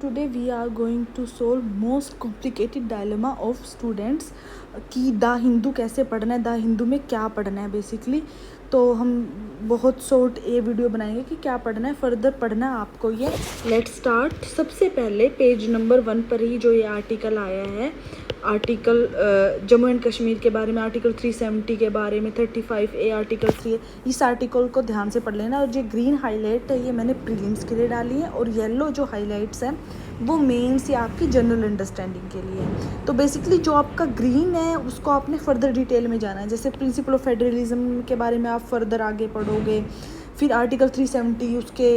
Today we are going to solve most complicated dilemma of students कि the Hindu कैसे पढ़ना है, द हिंदू में क्या पढ़ना है बेसिकली। तो हम बहुत शॉर्ट ये वीडियो बनाएंगे कि क्या पढ़ना है, फर्दर पढ़ना है आपको ये। Let's start. सबसे पहले पेज नंबर 1 पर ही जो ये आर्टिकल आया है, आर्टिकल जम्मू एंड कश्मीर के बारे में, आर्टिकल 370 के बारे में, 35A आर्टिकल 3, इस आर्टिकल को ध्यान से पढ़ लेना। और जो ग्रीन हाईलाइट है ये मैंने प्रीलिम्स के लिए डाली है, और येलो जो हाईलाइट्स हैं वो मेंस या आपकी जनरल अंडरस्टैंडिंग के लिए है। तो बेसिकली जो आपका ग्रीन है उसको आपने फर्दर डिटेल में जाना है, जैसे प्रिंसिपल ऑफ फेडरलिज्म के बारे में आप फर्दर आगे पढ़ोगे, फिर आर्टिकल 370 उसके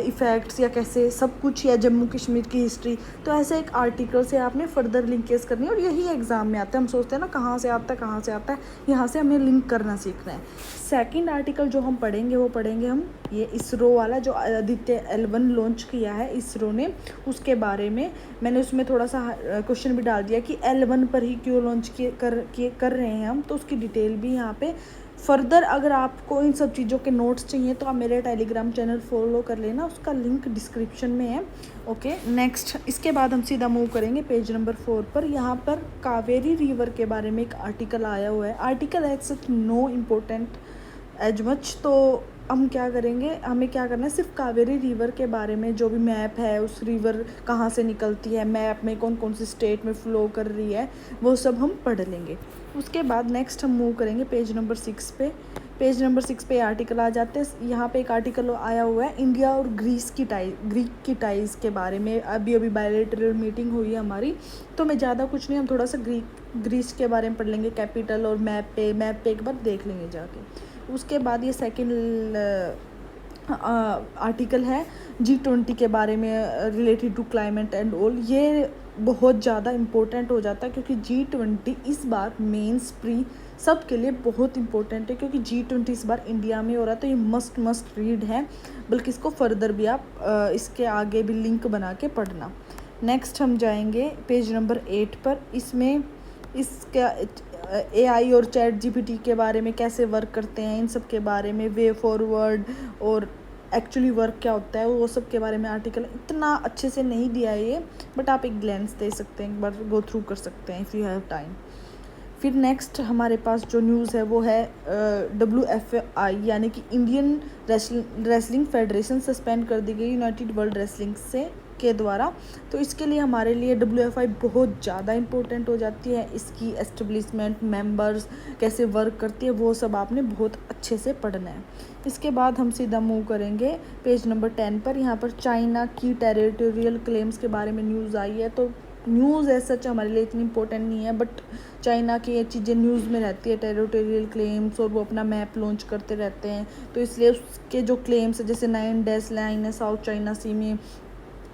इफ़ेक्ट्स या कैसे सब कुछ, या जम्मू कश्मीर की हिस्ट्री। तो ऐसे एक आर्टिकल से आपने फर्दर लिंकेज करनी है, और यही एग्ज़ाम में आता है। हम सोचते हैं ना कहाँ से आता है कहाँ से आता है, यहाँ से हमें लिंक करना सीखना है। सेकंड आर्टिकल जो हम पढ़ेंगे वो पढ़ेंगे हम ये इसरो वाला, जो आदित्य L1 लॉन्च किया है इसरो ने, उसके बारे में। मैंने उसमें थोड़ा सा क्वेश्चन भी डाल दिया कि L1 पर ही क्यों लॉन्च कर रहे हैं हम, तो उसकी डिटेल भी यहाँ पे। फर्दर अगर आपको इन सब चीज़ों के नोट्स चाहिए तो आप मेरे टेलीग्राम चैनल फॉलो कर लेना, उसका लिंक डिस्क्रिप्शन में है। ओके, नेक्स्ट इसके बाद हम सीधा मूव करेंगे पेज नंबर 4 पर। यहाँ पर कावेरी रिवर के बारे में एक आर्टिकल आया हुआ है। Article as such no important as much. तो हम क्या करेंगे, हमें क्या करना है, सिर्फ कावेरी रिवर के बारे में जो भी मैप है, उस रिवर कहाँ से निकलती है, मैप में कौन कौन सी स्टेट में फ़्लो कर रही है, वो सब हम पढ़ लेंगे। उसके बाद नेक्स्ट हम मूव करेंगे पेज नंबर 6 पे। पेज नंबर 6 पे आर्टिकल आ जाते हैं। यहाँ पे एक आर्टिकल आया हुआ है इंडिया और ग्रीक की टाइज़ के बारे में। अभी बायलैटरल मीटिंग हुई है हमारी, तो मैं ज़्यादा कुछ नहीं, हम थोड़ा सा ग्रीस के बारे में पढ़ लेंगे, कैपिटल और मैप पे एक बार देख लेंगे जाके। उसके बाद ये सेकंड आर्टिकल है G20 के बारे में, related to climate and all. ये बहुत ज़्यादा इम्पोर्टेंट हो जाता है क्योंकि G20 इस बार मेंस प्री सब के लिए बहुत इंपॉर्टेंट है, क्योंकि G20 इस बार इंडिया में हो रहा है। तो ये मस्ट रीड है, बल्कि इसको फर्दर भी आप इसके आगे भी लिंक बना के पढ़ना। नेक्स्ट हम जाएंगे पेज नंबर 8 पर। इसमें इसका AI और ChatGPT के बारे में, कैसे वर्क करते हैं, इन सब के बारे में, वे फॉरवर्ड और एक्चुअली वर्क क्या होता है, वो सब के बारे में आर्टिकल इतना अच्छे से नहीं दिया है ये, बट आप एक ग्लैंस दे सकते हैं, एक बार गो थ्रू कर सकते हैं इफ़ यू हैव टाइम। फिर नेक्स्ट हमारे पास जो न्यूज़ है वो है WFI यानी कि इंडियन रेसलिंग फेडरेशन सस्पेंड कर दी गई यूनाइटेड वर्ल्ड रेसलिंग से के द्वारा। तो इसके लिए हमारे लिए WFI बहुत ज़्यादा इम्पोर्टेंट हो जाती है। इसकी एस्टेब्लिशमेंट, मेंबर्स कैसे वर्क करती है, वो सब आपने बहुत अच्छे से पढ़ना है। इसके बाद हम सीधा मूव करेंगे पेज नंबर 10 पर। यहाँ पर चाइना की टेरिटोरियल क्लेम्स के बारे में न्यूज़ आई है। तो न्यूज़ ऐसा सच हमारे लिए इतनी इंपॉर्टेंट नहीं है, बट चाइना की ये चीज़ें न्यूज़ में रहती है, टेरिटोरियल क्लेम्स, और वो अपना मैप लॉन्च करते रहते हैं। तो इसलिए उसके जो क्लेम्स है, जैसे 9 डैश लाइन है साउथ चाइना सी में,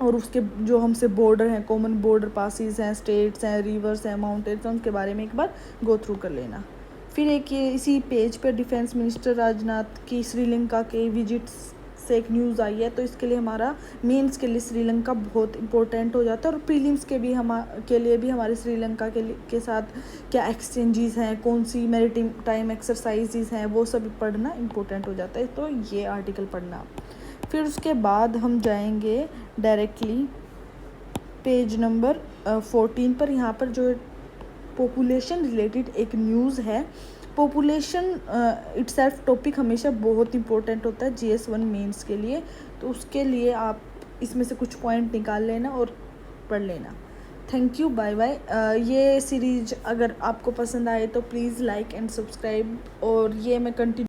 और उसके जो हमसे बॉर्डर हैं, कॉमन बॉर्डर पासिस हैं, स्टेट्स हैं, रिवर्स हैं, माउंटेन्स हैं, उनके बारे में एक बार गो थ्रू कर लेना। फिर एक ये इसी पेज पर डिफेंस मिनिस्टर राजनाथ की श्रीलंका के विजिट्स से एक न्यूज़ आई है। तो इसके लिए हमारा मेंस के लिए श्रीलंका बहुत इंपॉर्टेंट हो जाता है, और प्रीलिम्स के लिए भी हमारे श्रीलंका के साथ क्या एक्सचेंजेस हैं, कौन सी मैरिटाइम टाइम एक्सरसाइजेज हैं, वो सब पढ़ना इंपॉर्टेंट हो जाता है। तो ये आर्टिकल पढ़ना। फिर उसके बाद हम जाएंगे डायरेक्टली पेज नंबर 14 पर। यहाँ पर जो पॉपुलेशन रिलेटेड एक न्यूज़ है। पॉपुलेशन इटसेल्फ टॉपिक हमेशा बहुत इंपॉर्टेंट होता है GS1 मेंस के लिए। तो उसके लिए आप इसमें से कुछ पॉइंट निकाल लेना और पढ़ लेना। Thank you, bye bye. ये सीरीज अगर आपको पसंद आए तो प्लीज़ लाइक एंड सब्सक्राइब, और ये मैं कंटिन्यू